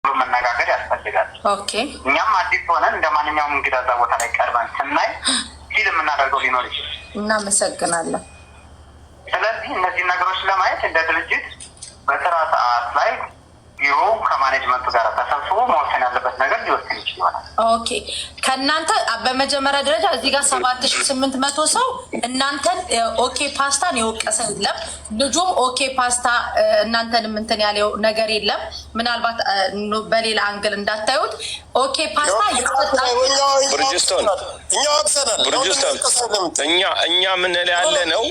መነጋገር ያስፈልጋል። ኦኬ እኛም አዲስ ሆነን እንደማንኛውም እንግዳ እዛ ቦታ ላይ ቀርበን ስናይ ፊል የምናደርገው ሊኖር ይችላል። እናመሰግናለን። ስለዚህ እነዚህ ነገሮች ለማየት እንደ ድርጅት በስራ ሰዓት ላይ ቢሮ ከማኔጅመንቱ ጋር ተሰብስቦ መወሰን ያለበት ነገር ሊወስን ይችላል። ኦኬ ከእናንተ በመጀመሪያ ደረጃ እዚህ ጋር 7800 ሰው እናንተን ኦኬ ፓስታን የወቀሰ የለም። ልጁም ኦኬ ፓስታ እናንተን ምንትን ያለው ነገር የለም። ምናልባት በሌላ አንግል እንዳታዩት ኦኬ ፓስታ ብርጅስቶን እኛ ምን ያለ ነው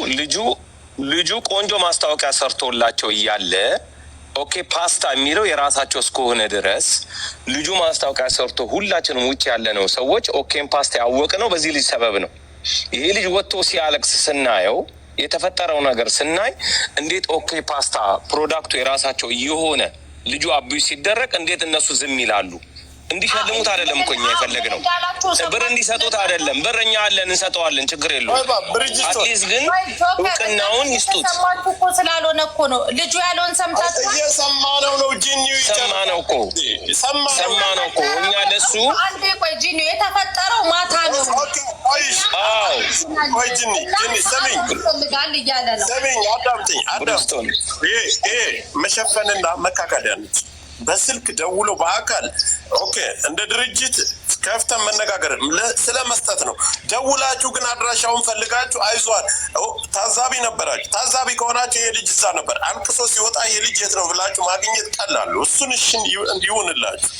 ልጁ ቆንጆ ማስታወቂያ ሰርቶላቸው እያለ ኦኬ ፓስታ የሚለው የራሳቸው እስከሆነ ድረስ ልጁ ማስታወቂያ ሰርቶ ሁላችንም ውጭ ያለ ነው ሰዎች ኦኬን ፓስታ ያወቅ ነው በዚህ ልጅ ሰበብ ነው። ይሄ ልጅ ወጥቶ ሲያለቅስ ስናየው የተፈጠረው ነገር ስናይ እንዴት ኦኬ ፓስታ ፕሮዳክቱ የራሳቸው የሆነ ልጁ አብዩ ሲደረግ እንዴት እነሱ ዝም ይላሉ? እንዲሸልሙት አይደለም እኮ እኛ የፈለግነው ብር እንዲሰጡት አይደለም። ብር እኛ አለን እንሰጠዋለን፣ ችግር የለውም። አትሊስት ግን እውቅናውን ይስጡት። ሰማችሁ እኮ ስላልሆነ እኮ ነው ልጁ ያለውን ሰምታችሁ እየሰማነው ነው። ጂኒው ሰማነው እኮ እኛ ለሱ አንዴ ቆይ ጂኒው የተፈጠረው ማታ ነው። ቆይ ጂኒ ሰሚኝ አዳምጪኝ። ይሄ መሸፈንና መካካድ ያለች በስልክ ደውሎ በአካል ኦኬ እንደ ድርጅት ከፍተን መነጋገር ስለመስጠት ነው። ደውላችሁ ግን አድራሻውን ፈልጋችሁ አይዟል ታዛቢ ነበራችሁ። ታዛቢ ከሆናችሁ ይሄ ልጅ እዛ ነበር አልቅሶ ሲወጣ ይሄ ልጅ የት ነው ብላችሁ ማግኘት ቀላሉ። እሱን እሺ እንዲሆንላችሁ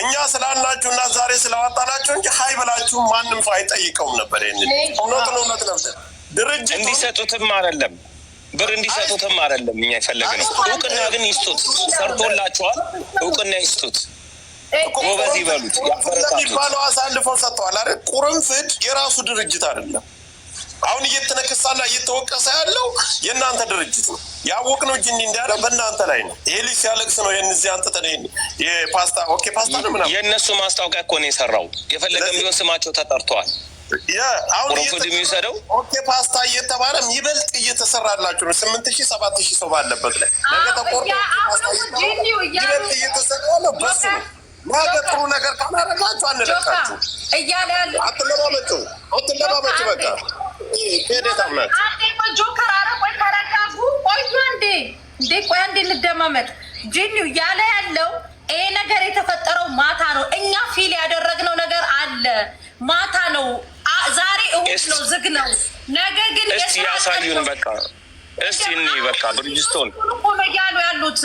እኛ ስላልናችሁ እና ዛሬ ስለዋጣናችሁ እንጂ ሀይ ብላችሁ ማንም ሰው አይጠይቀውም ነበር። ይሄን እውነት ነበር ድርጅት እንዲሰጡትም አይደለም ብር እንዲሰጡትም አይደለም እኛ የፈለግነው። እውቅና ግን ይስጡት። ሰርቶላችኋል፣ እውቅና ይስጡት። ጎበዝ ይበሉት፣ ያበረታቱት። አሳልፈው ሰጥተዋል አይደል? ቁርንፍድ የራሱ ድርጅት አይደለም። አሁን እየተነከሳና እየተወቀሰ ያለው የእናንተ ድርጅት ነው። ያወቅነው ጂኒ እንዳለው በእናንተ ላይ ነው። ይሄ ልጅ ሲያለቅስ ነው የእነዚህ አንተተነ የፓስታ ኦኬ ፓስታ ነው ምናምን የእነሱ ማስታወቂያ እኮ ነው የሰራው። የፈለገም ቢሆን ስማቸው ተጠርተዋል። አሁን የሚሰደው ኦኬ ፓስታ እየተባለም ይበልጥ እየተሰራላችሁ ነው። 8000 7000 ሰው ባለበት ላይ ነገ ተቆርጦ ይበልጥ እየተሰራ ነው። በሱ ነገ ጥሩ ነገር ካላረጋችሁ አንለቃችሁ እያለ ያለ አትለባበጡ በቃ ከደታምናት ጆከር አረቆይ ካራካጉ ቆይ አንዴ እንደማመጥ ጂኒው እያለ ያለው ይሄ ነገር የተፈጠረው ማታ ነው። እኛ ፊል ያደረግነው ነገር አለ ማታ ነው። ዛሬ እሁድ ነው፣ ዝግ ነው። ነገ ግን እስቲ ያሳዩን። በቃ እስቲ እኔ በቃ ብርጅስቶን ያሉ ያሉት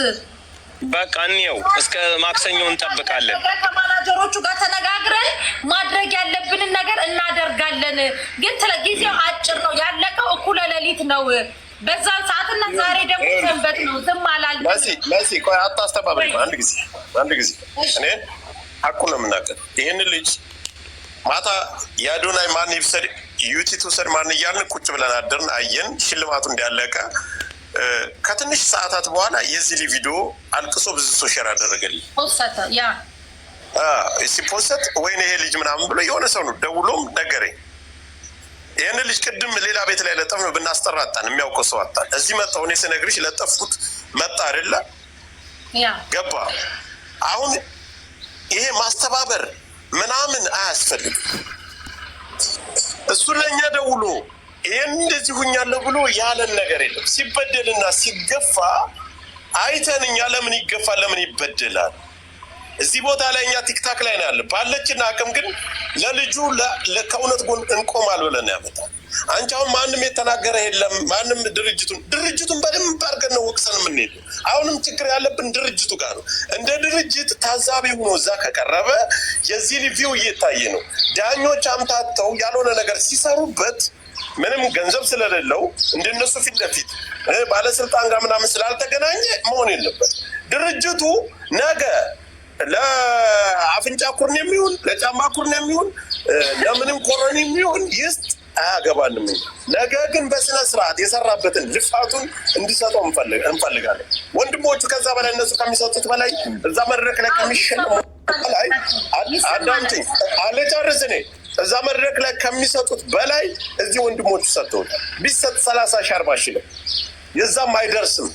በቃ እኔው እስከ ማክሰኞ እንጠብቃለን። ከማናጀሮቹ ጋር ተነጋግረን ማድረግ ያለብንን ነገር እናደርጋለን። ግን ጊዜው አጭር ነው፣ ያለቀው እኩለ ሌሊት ነው። በዛን ሰዓትና ዛሬ ደግሞ ሰንበት ነው። ዝም አላል መሲ ቆይ አታስተባበሪ። አንድ ጊዜ እኔ ሀቁን ነው የምናገር። ይህን ልጅ ማታ የአዶናይ ማን ይብሰድ ዩቲቱ ሰድ ማን እያልን ቁጭ ብለን አደርን፣ አየን ሽልማቱ እንዲያለቀ። ከትንሽ ሰዓታት በኋላ የዚህ ቪዲዮ አልቅሶ ብዙ ሰው ሼር አደረገልኝ። ሲፖስት ወይኔ ይሄ ልጅ ምናምን ብሎ የሆነ ሰው ነው ደውሎም ነገረኝ። ይህን ልጅ ቅድም ሌላ ቤት ላይ ለጠፍ ነው ብናስጠራጣን የሚያውቀው ሰው አጣን። እዚህ መጣሁ እኔ ስነግርሽ ለጠፍኩት መጣ አይደለ ገባ። አሁን ይሄ ማስተባበር ምናምን አያስፈልግም። እሱ ለእኛ ደውሎ ይህን እንደዚህ ሁኛለሁ ብሎ ያለን ነገር የለም። ሲበደልና ሲገፋ አይተን እኛ ለምን ይገፋል ለምን ይበደላል? እዚህ ቦታ ላይ እኛ ቲክታክ ላይ ነው ያለ ባለችን አቅም ግን ለልጁ ከእውነት ጎን እንቆማል ብለን ያመጣል። አንቺ አሁን ማንም የተናገረ የለም። ማንም ድርጅቱን በደንብ አድርገን ነው ወቅሰን የምንሄደው። አሁንም ችግር ያለብን ድርጅቱ ጋር ነው። እንደ ድርጅት ታዛቢ ሆኖ እዛ ከቀረበ የዚህ ሪቪው እየታየ ነው። ዳኞች አምታተው ያልሆነ ነገር ሲሰሩበት ምንም ገንዘብ ስለሌለው እንደነሱ ፊት ለፊት ባለስልጣን ጋር ምናምን ስላልተገናኘ መሆን የለበት። ድርጅቱ ነገ ለአፍንጫ ኩርን የሚሆን ለጫማ ኩርን የሚሆን ለምንም ኮረን የሚሆን ይስጥ አያገባንም። ነገ ግን በስነ ስርዓት የሰራበትን ልፋቱን እንዲሰጠው እንፈልጋለን። ወንድሞቹ ከዛ በላይ እነሱ ከሚሰጡት በላይ እዛ መድረክ ላይ ከሚሸለሙ በላይ አዳምጪኝ አልጨርስ እኔ እዛ መድረክ ላይ ከሚሰጡት በላይ እዚህ ወንድሞቹ ሰጥተውታል። ቢሰጥ 30 40 ሺህ ነው፣ የዛም አይደርስም።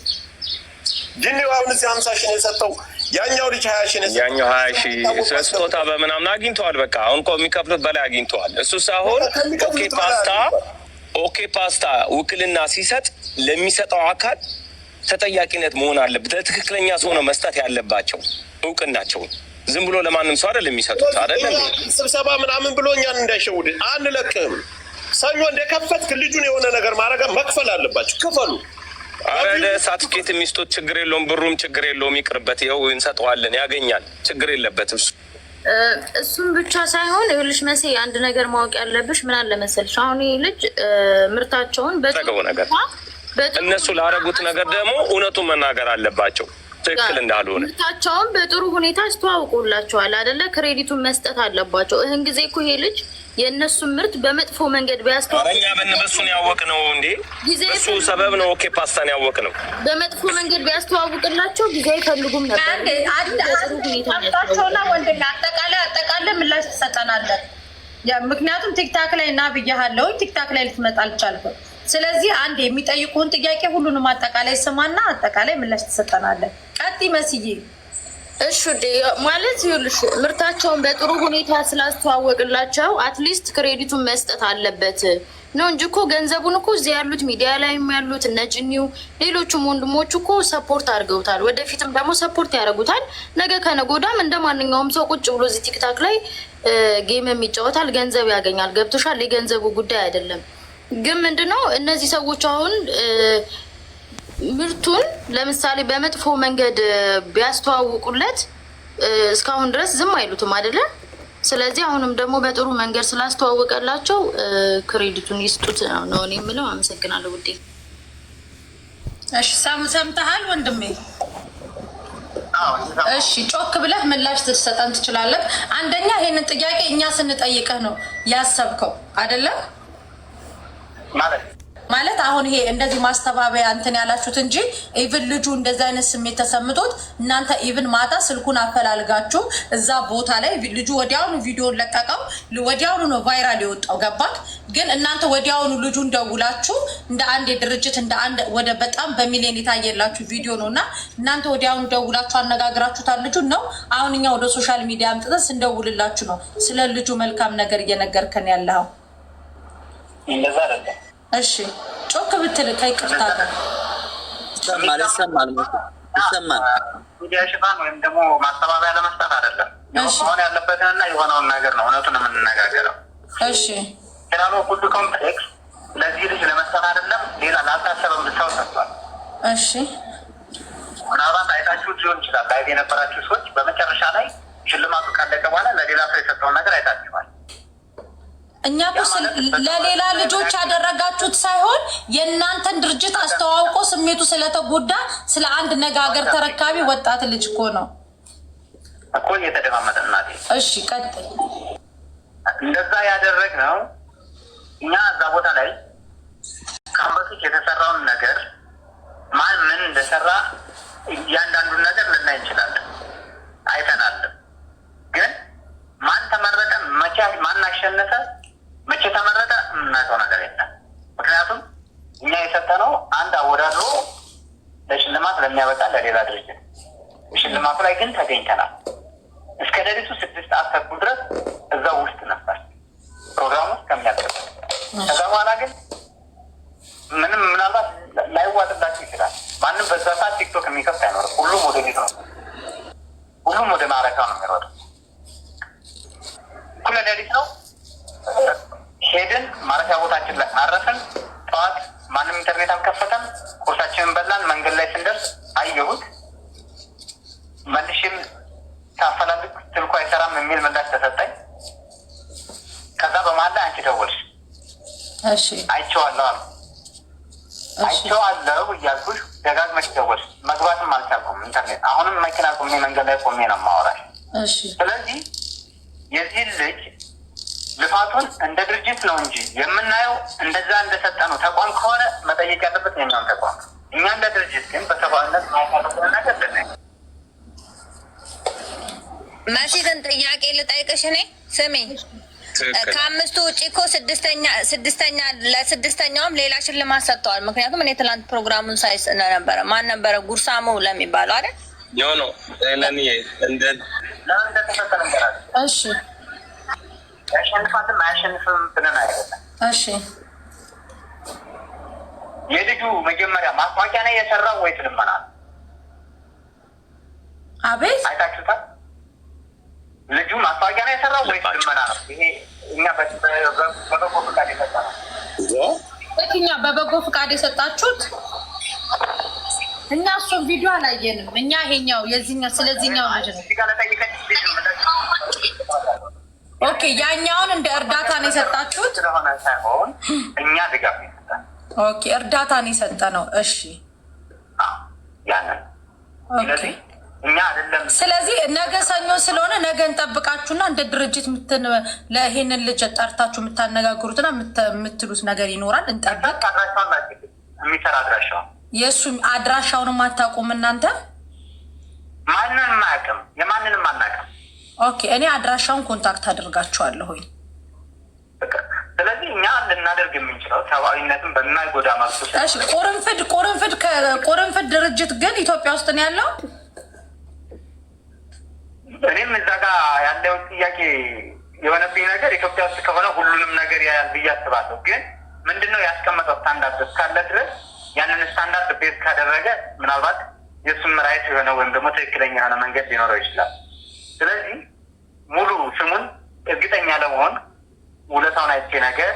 ጂኒው አሁን እዚህ 50 ሺህ ነው የሰጠው። ያኛው ልጅ 20 ሺህ ያኛው 20 ሺህ ስጦታ በምናምን አግኝተዋል። በቃ አሁን እኮ የሚከፍሉት በላይ አግኝተዋል። እሱ ሳይሆን ኦኬ ፓስታ ውክልና ሲሰጥ ለሚሰጠው አካል ተጠያቂነት መሆን አለበት። ለትክክለኛ ሰው ነው መስጠት ያለባቸው እውቅናቸውን። ዝም ብሎ ለማንም ሰው አይደለም የሚሰጡት። አይደለም ስብሰባ ምናምን ብሎ እኛን እንዳይሸውድ አንለቅም። ሰኞ እንደከፈትክ ልጁን የሆነ ነገር ማድረግ መክፈል አለባቸው። ክፈሉ። አረ ሳትኬት የሚስጡት ችግር የለውም፣ ብሩም ችግር የለውም፣ ይቅርበት። ይኸው እንሰጠዋለን፣ ያገኛል፣ ችግር የለበትም። እሱም ብቻ ሳይሆን ይኸውልሽ መሲ አንድ ነገር ማወቅ ያለብሽ ምን አለ መሰልሽ፣ አሁን ይህ ልጅ ምርታቸውን ነገር እነሱ ላረጉት ነገር ደግሞ እውነቱን መናገር አለባቸው፣ ትክክል እንዳልሆነ። ምርታቸውን በጥሩ ሁኔታ አስተዋውቁላቸዋል አይደለ? ክሬዲቱን መስጠት አለባቸው። ይህን ጊዜ እኮ ይሄ ልጅ የእነሱን ምርት በመጥፎ መንገድ ቢያስተዋውቁ እኛ በእሱን ያወቅ ነው እንዴ? እሱ ሰበብ ነው። ኦኬ ፓስታን ያወቅ ነው። በመጥፎ መንገድ ቢያስተዋውቅላቸው ጊዜ አይፈልጉም ነበር። ሁኔታቸውና ወንድና አጠቃላይ ምላሽ ትሰጠናለን። ምክንያቱም ቲክታክ ላይ እና ብያሃለው ቲክታክ ላይ ልትመጣ አልቻልኩም። ስለዚህ አንድ የሚጠይቁን ጥያቄ ሁሉንም አጠቃላይ ስማና አጠቃላይ ምላሽ ትሰጠናለን። ቀጥይ መስዬ። እሺ ማለት ይኸውልሽ ምርታቸውን በጥሩ ሁኔታ ስላስተዋወቅላቸው አትሊስት ክሬዲቱን መስጠት አለበት ነው እንጂ እኮ ገንዘቡን እኮ እዚህ ያሉት ሚዲያ ላይም ያሉት እነ ጅኒው ሌሎቹም ወንድሞቹ እኮ ሰፖርት አድርገውታል። ወደፊትም ደግሞ ሰፖርት ያደርጉታል። ነገ ከነጎዳም እንደ ማንኛውም ሰው ቁጭ ብሎ እዚህ ቲክታክ ላይ ጌም የሚጫወታል፣ ገንዘብ ያገኛል። ገብቶሻል? የገንዘቡ ጉዳይ አይደለም። ግን ምንድነው እነዚህ ሰዎች አሁን ምርቱን ለምሳሌ በመጥፎ መንገድ ቢያስተዋውቁለት እስካሁን ድረስ ዝም አይሉትም አይደለ? ስለዚህ አሁንም ደግሞ በጥሩ መንገድ ስላስተዋወቀላቸው ክሬዲቱን ይስጡት ነው እኔ የምለው። አመሰግናለሁ ውዴ። እሺ ሰምተሃል ወንድሜ? እሺ ጮክ ብለህ ምላሽ ትሰጠን ትችላለህ። አንደኛ ይሄንን ጥያቄ እኛ ስንጠይቅህ ነው ያሰብከው አይደለም? ማለት አሁን ይሄ እንደዚህ ማስተባበያ እንትን ያላችሁት እንጂ ኢቭን ልጁ እንደዚህ አይነት ስሜት ተሰምቶት እናንተ ኢቭን ማታ ስልኩን አፈላልጋችሁ እዛ ቦታ ላይ ልጁ ወዲያውኑ ቪዲዮን ለቀቀው፣ ወዲያውኑ ነው ቫይራል የወጣው። ገባክ? ግን እናንተ ወዲያውኑ ልጁን ደውላችሁ እንደ አንድ የድርጅት እንደ አንድ ወደ በጣም በሚሊዮን የታየላችሁ ቪዲዮ ነው እና እናንተ ወዲያውኑ ደውላችሁ አነጋግራችሁታል ልጁን ነው። አሁን እኛ ወደ ሶሻል ሚዲያ አምጥተን ስንደውልላችሁ ነው ስለ ልጁ መልካም ነገር እየነገርከን ያለው። እንደዛ አይደለም። እሺ ጮክ ብትል ከይቅርታ ጋር ይሰማል። ሚዲያ ሽፋን ወይም ደግሞ ማስተባበያ ለመስጠት አይደለም። መሆን ያለበትንና የሆነውን ነገር ነው እውነቱን የምንነጋገረው። እሺ ጀነራል ፉድ ኮምፕሌክስ ለዚህ ልጅ ለመስጠት አይደለም ሌላ ላልታሰበም ልታው ሰጥቷል። እሺ ምናልባት አይታችሁት ሊሆን ይችላል። ላይ የነበራችሁ ሰዎች በመጨረሻ ላይ ሽልማቱ ካለቀ በኋላ ለሌላ ሰው የሰጠውን ነገር አይታችኋል። እኛ ለሌላ ልጆች ያደረጋችሁት ሳይሆን የእናንተን ድርጅት አስተዋውቆ ስሜቱ ስለተጎዳ ስለ አንድ ነጋገር ተረካቢ ወጣት ልጅ እኮ ነው እኮ እየተደማመጠ እናቴ። እሺ ቀጥል። እንደዛ ያደረግነው እኛ እዛ ቦታ ላይ ካምበፊት የተሰራውን ነገር ማን ምን እንደሰራ እያንዳንዱን ነገር ልናይ እንችላለን፣ አይተናልም። ግን ማን ተመረጠ፣ ማን አሸነፈ፣ መቼ ተመረጠ የምናውቀው ነገር የለም። ምክንያቱም እኛ የሰጠነው አንድ አወዳድሮ ለሽልማት ለሚያበቃ ለሌላ ድርጅት፣ ሽልማቱ ላይ ግን ተገኝተናል። እስከ ሌሊቱ 6 ሰዓት ተኩል ድረስ እዛው ውስጥ ነበር ፕሮግራሙ እስከሚያደርግ። ከዛ በኋላ ግን ምንም ምናልባት ላይዋጥላችሁ ይችላል። ማንም በዛ ሰዓት ቲክቶክ የሚከፍት አይኖርም። ሁሉም ወደ ቤት ነው፣ ሁሉም ወደ ማረካ ነው የሚሮጠው። እኩለ ሌሊት ነው ሄድን፣ ማረፊያ ቦታችን ላይ አረፍን። ጠዋት ማንም ኢንተርኔት አልከፈተም። ቁርሳችንን በላን። መንገድ ላይ ስንደርስ አየሁት። መልሽም ታፈላልግ ስልኩ አይሰራም የሚል ምላሽ ተሰጠኝ። ከዛ በመሀል ላይ አንቺ ደወልሽ። እሺ አይቼዋለሁ አሉ። አይቼዋለሁ እያልኩሽ ደጋግመሽ ደወልሽ። መግባትም አልቻልኩም ኢንተርኔት። አሁንም መኪና ቆሜ መንገድ ላይ ቆሜ ነው የማወራሽ። እሺ ስለዚህ የዚህ ልጅ ልፋቱን እንደ ድርጅት ነው እንጂ የምናየው እንደዛ እንደሰጠ ነው። ተቋም ከሆነ መጠየቅ ያለበት የኛውን ተቋም። እኛ እንደ ድርጅት ግን በሰብአዊነት ማይካለሆነ ነገር ልናይ። መሲትን ጥያቄ ልጠይቅሽ። እኔ ስሜ ከአምስቱ ውጭ እኮ ለስድስተኛውም ሌላ ሽልማት ሰጥተዋል። ምክንያቱም እኔ ትላንት ፕሮግራሙን ሳይ ነበረ። ማን ነበረ? ጉርሳሙ ለሚባለው አይደል? ነው ለኔ እንደ ለምን እንደተፈጠረ እንገራለን። እሺ ያሸንፋትም አያሸንፍም ብለን አይደለም። እሺ የልጁ መጀመሪያ ማስታወቂያ ነው የሰራው ወይስ ልመና? አቤት አይታችሁታል? ልጁ ማስታወቂያ ነው የሰራው ወይስ ልመና ነው? ይሄ እኛ በበጎ ፈቃድ የሰጠ ነው። እኛ በበጎ ፈቃድ የሰጣችሁት እኛ እሱ ቪዲዮ አላየንም። እኛ ይሄኛው የዚህኛው ስለዚህኛው ነው። ኦኬ ያኛውን እንደ እርዳታ ነው የሰጣችሁት ስለሆነ ሳይሆን እኛ ድጋፍ ይሰጣል። ኦኬ እርዳታ ነው የሰጠነው። እሺ ያንን ኦኬ እኛ አይደለም። ስለዚህ ነገ ሰኞ ስለሆነ ነገ እንጠብቃችሁና እንደ ድርጅት ለይሄንን ልጅ ጠርታችሁ የምታነጋግሩትና የምትሉት ነገር ይኖራል። እንጠብቅ። የሚሰራ አድራሻው የእሱ አድራሻውንም አታውቁም እናንተ? ማንንም አያውቅም። የማንንም አናውቅም። ኦኬ እኔ አድራሻውን ኮንታክት አድርጋችኋለሁኝ። ስለዚህ እኛ ልናደርግ የምንችለው ሰብአዊነትን በማይጎዳ መልኩ። እሺ ቁርንፍድ ድርጅት ግን ኢትዮጵያ ውስጥ ነው ያለው? እኔም እዛ ጋር ያለውን ጥያቄ የሆነብኝ ነገር ኢትዮጵያ ውስጥ ከሆነ ሁሉንም ነገር ያያል ብዬ አስባለሁ። ግን ምንድነው ያስቀመጠው ስታንዳርድ እስካለ ድረስ ያንን ስታንዳርድ ቤዝ ካደረገ ምናልባት የእሱም ራይት የሆነ ወይም ደግሞ ትክክለኛ የሆነ መንገድ ሊኖረው ይችላል። ስለዚህ ሙሉ ስሙን እርግጠኛ ለመሆን ውለታውን አይቼ ነገር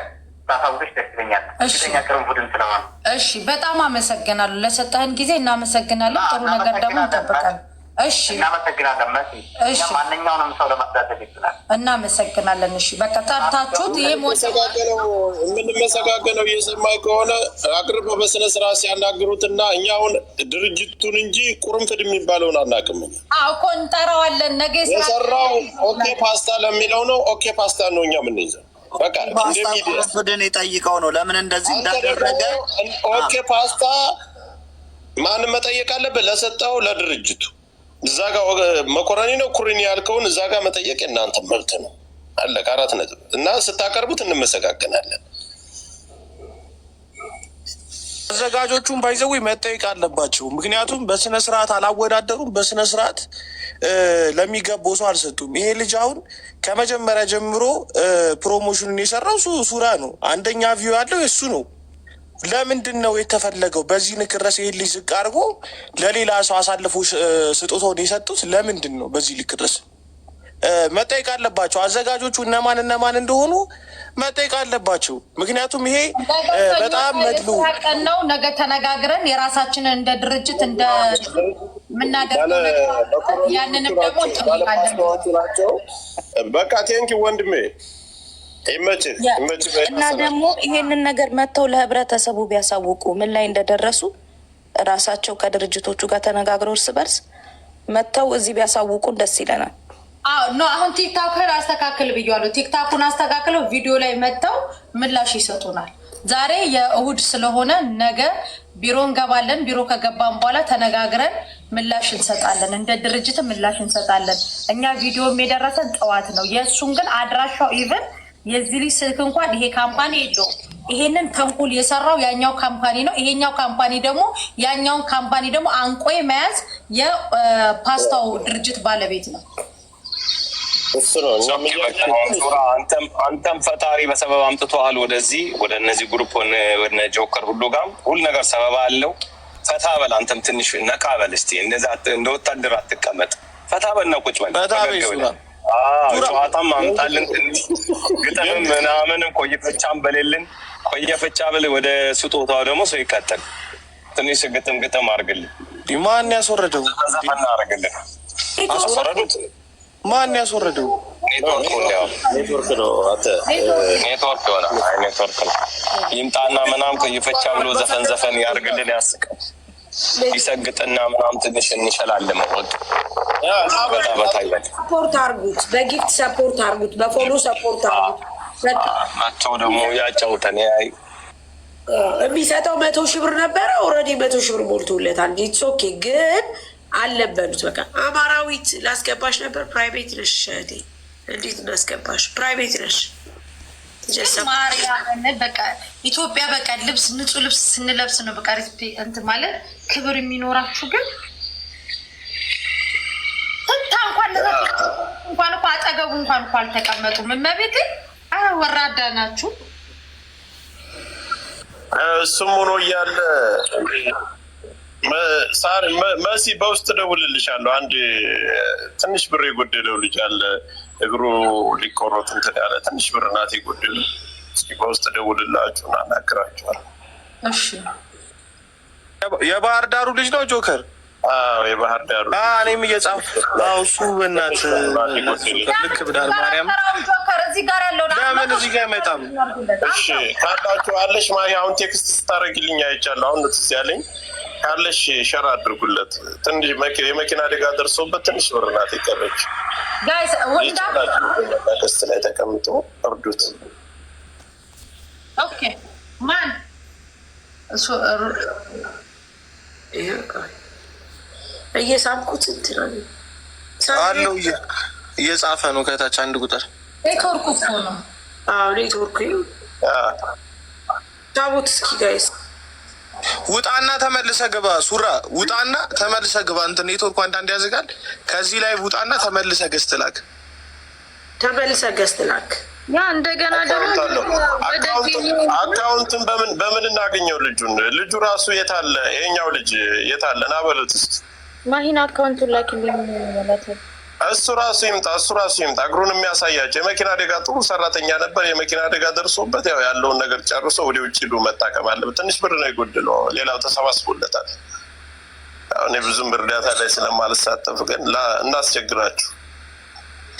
ባሳውቅሽ ደስ ይለኛል። እርግጠኛ ቅርንፉድን ስለሆነ። እሺ በጣም አመሰግናለሁ። ለሰጠህን ጊዜ እናመሰግናለን። ጥሩ ነገር ደግሞ እንጠብቃለን። እሺ እናመሰግናለን። መሲ ማንኛውንም ሰው ለማዳደግ ይችላል። እናመሰግናለን። እሺ በቃ ጠርታችሁት ይሄ የምንመሰጋገነው እየሰማኝ ከሆነ አቅርበው በስነ ስርዓት ሲያናግሩትና እኛ አሁን ድርጅቱን እንጂ ቁርንፍድ የሚባለውን አናውቅም። እኮ እንጠራዋለን። ነገ የሰራው ኦኬ ፓስታ ለሚለው ነው። ኦኬ ፓስታ ነው እኛ የምንይዘው። በቃ ቁርንፍድን የጠይቀው ነው ለምን እንደዚህ እንዳደረገ። ኦኬ ፓስታ ማንም መጠየቅ አለበት ለሰጠው ለድርጅቱ። እዛ ጋር መኮረኒ ነው ኩሪኒ ያልከውን እዛ ጋር መጠየቅ የእናንተ መብት ነው። አለቀ። 4 ነጥብ። እና ስታቀርቡት እንመሰጋገናለን። አዘጋጆቹን ባይዘው መጠየቅ አለባቸው። ምክንያቱም በስነ ስርዓት አላወዳደሩም። በስነ ስርዓት ለሚገባው ሰው አልሰጡም። ይሄ ልጅ አሁን ከመጀመሪያ ጀምሮ ፕሮሞሽኑን የሰራው ሱራ ነው። አንደኛ ቪው ያለው እሱ ነው። ለምንድን ነው የተፈለገው? በዚህ ንክረስ ይሄን ልጅ ዝቅ አድርጎ ለሌላ ሰው አሳልፎ ስጦታውን የሰጡት ለምንድን ነው? በዚህ ልክረስ መጠየቅ አለባቸው። አዘጋጆቹ እነማን እንደሆኑ መጠየቅ አለባቸው። ምክንያቱም ይሄ በጣም መድሉ ነው። ነገ ተነጋግረን የራሳችንን እንደ ድርጅት እንደምናደርገው ያንንም ደግሞ ናቸው። በቃ ቴንኪ ወንድሜ እና ደግሞ ይሄንን ነገር መጥተው ለህብረተሰቡ ቢያሳውቁ ምን ላይ እንደደረሱ ራሳቸው ከድርጅቶቹ ጋር ተነጋግረው እርስ በርስ መጥተው እዚህ ቢያሳውቁን ደስ ይለናል። አሁን ቲክታኩን አስተካክል ብያለሁ። ቲክታኩን አስተካክለው ቪዲዮ ላይ መጥተው ምላሽ ይሰጡናል። ዛሬ የእሁድ ስለሆነ ነገ ቢሮ እንገባለን። ቢሮ ከገባን በኋላ ተነጋግረን ምላሽ እንሰጣለን። እንደ ድርጅት ምላሽ እንሰጣለን። እኛ ቪዲዮም የደረሰን ጠዋት ነው። የእሱን ግን አድራሻው ኢቨን የዚህ ልጅ ስልክ እንኳን ይሄ ካምፓኒ የለውም። ይሄንን ተንኩል የሰራው ያኛው ካምፓኒ ነው። ይሄኛው ካምፓኒ ደግሞ ያኛውን ካምፓኒ ደግሞ አንቆ መያዝ የፓስታው ድርጅት ባለቤት ነው። አንተም ፈጣሪ በሰበብ አምጥቶሃል ወደዚህ ወደ እነዚህ ግሩፕ ወደ ጆከር ሁሉ ጋር ሁሉ ነገር ሰበብ አለው። ፈታ በል አንተም ትንሽ ነቃ በል እስቲ። እንደዛ እንደ ወታደር አትቀመጥ። ፈታ በል ነው ቁጭ በል። ጨዋታም አምጣልን ትንሽ ግጥምም ምናምንም ቆየፈቻም በሌልን ቆየፈቻ በል። ወደ ስጦታው ደግሞ ሰው ይቀጥል። ትንሽ ግጥም አድርግልን። ማን ያስወረደው? ዘፈን አድርግልን። አስወረዱት። ማን ያስወረደው? ኔትወርክ ነው። ኔትወርክ ሆነ። ኔትወርክ ነው። ይምጣና ምናምን ቆየፈቻ ብሎ ዘፈን ያርግልን። ያስቀል ይሰግጥና ምናምን ትንሽ እንሸላለን። ወጥ ሰፖርት አርጉት፣ በጊፍት ሰፖርት አርጉት፣ በፎሎ ሰፖርት አርጉት። መጥተው ደግሞ ያጫውተን። የሚሰጠው 100 ሺህ ብር ነበረ። ኦልሬዲ 100 ሺህ ብር ሞልቶለታል። ኢትስ ኦኬ። ግን አለበሉት። በቃ አማራዊት ላስገባሽ ነበር። ፕራይቬት ነሽ እህቴ። እንዴት እናስገባሽ? ፕራይቬት ነሽ። ማርያምን በቃ ኢትዮጵያ በቃ ልብስ ንጹህ ልብስ ስንለብስ ነው በቃ እንትን ማለት ክብር የሚኖራችሁ። ግን እንኳን እኮ አጠገቡ እንኳን እኮ አልተቀመጡም። እመቤቴ ወራዳ ናችሁ። እሱም ሆኖ እያለ መሲ በውስጥ ደውልልሻለሁ። አንድ ትንሽ ብር የጎደለው ልጅ አለ፣ እግሩ ሊቆረጥ እንትን ያለ ትንሽ ብር ናት የጎደለው። እስኪ በውስጥ ደውልላችሁን አናግራችኋል። እሺ። የባህር ዳሩ ልጅ ነው ጆከር? የባህር ዳሩ እኔም እየጻፍኩ እሱ በእናት ልክ ብዳል ማርያም እዚህ ጋር ያለው ለምን እዚህ ጋር አይመጣም? እሺ ካላችሁ አለሽ ማይ አሁን ቴክስት ስታደርግልኝ አይቻለሁ። አሁን ትዝ ያለኝ ካለሽ ሸር አድርጉለት። ትንሽ የመኪና አደጋ ደርሶበት ትንሽ ብር ናት የቀረች። ጋይስ ደስ ላይ ተቀምጦ እርዱት። ኦኬ ማን እሱ እየሳምኩት እንትን አለው እየጻፈ ነው ከታች አንድ ቁጥር ኔትወርኩ እኮ ነው። ኔትወርኩ ታቦት። እስኪ ጋይስ ውጣና ተመልሰ ግባ። ሱራ ውጣና ተመልሰ ግባ። እንትን ኔትወርኩ አንዳንድ ያዘጋል። ከዚህ ላይ ውጣና ተመልሰ ገዝት ላክ። ያ እንደገና ደግሞ አካውንትን በምን እናገኘው? ልጁ ራሱ የታለ? ይሄኛው ልጅ የታለ? ና በሉት እስኪ ማሂን አካውንቱን ላኪልኝ ማለት ነው። እሱ ራሱ ይምጣ። እግሩን የሚያሳያቸው የመኪና አደጋ ጥሩ ሰራተኛ ነበር። የመኪና አደጋ ደርሶበት ያው ያለውን ነገር ጨርሶ ወደ ውጭ ሄዶ መታከም አለበት። ትንሽ ብር ነው የጎደለው፣ ሌላው ተሰባስቦለታል። እኔ ብዙም እርዳታ ላይ ስለማልሳተፍ ግን እናስቸግራችሁ።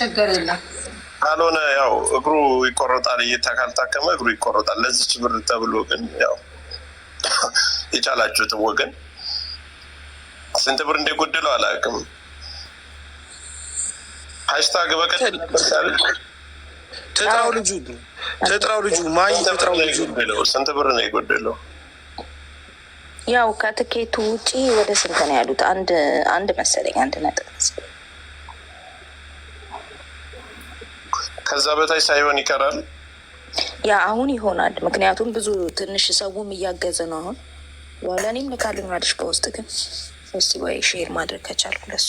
ችግር የለም። ካልሆነ ያው እግሩ ይቆረጣል። ካልታከመ እግሩ ይቆረጣል። ለዚች ብር ተብሎ ግን ያው የቻላችሁትን ወገን ስንት ብር እንደጎደለው አላውቅም። ሃሽታግ በቀጥታ ትጥራው ልጁ ማይ ትጥራው ልጁ ስንት ብር ነው የጎደለው? ያው ከትኬቱ ውጪ ወደ ስንት ነው ያሉት? አንድ መሰለኝ 1 መሰለኝ። ከዛ በታች ሳይሆን ይቀራል። ያ አሁን ይሆናል። ምክንያቱም ብዙ ትንሽ ሰውም እያገዘ ነው አሁን። ለእኔም ልካልኛለች በውስጥ ግን እስቲ ወይ ሼር ማድረግ ከቻልኩ ለሷ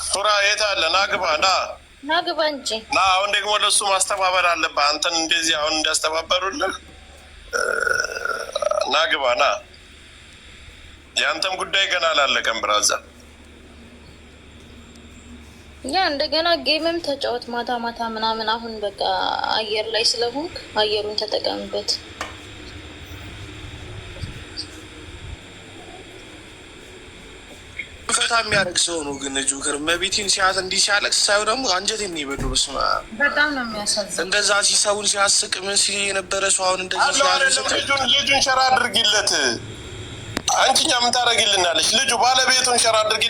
ሱራ የት አለ? ናግባ እንጂ አሁን ደግሞ ለሱ ማስተባበር አለብህ። አንተን እንደዚህ አሁን እንዲያስተባበሩልህ ናግባ የአንተም ጉዳይ ገና አላለቀም ብራዘር። ያ እንደገና ጌምም ተጫወት ማታ ምናምን። አሁን በቃ አየር ላይ ስለሆንክ አየሩን ተጠቀምበት። ፈታ የሚያደርግ ሰው ነው ግን ጆከር መቤቴን እንዲህ ሲያለቅስ ሳይሆን ደግሞ አንጀቴን ነው የበሉ። በስመ አብ በጣም ነው የሚያሳዝን። እንደዛ ሲሰውን ሲያስቅ ምን ሲል የነበረ ሰው አሁን እንደዚህ ሲያለቅስ ልጁን ሸራ አድርጊለት። አንቺኛ ምን ታደርጊልናለች? ልጁ ባለቤቱን ሸራ አድርጊለት።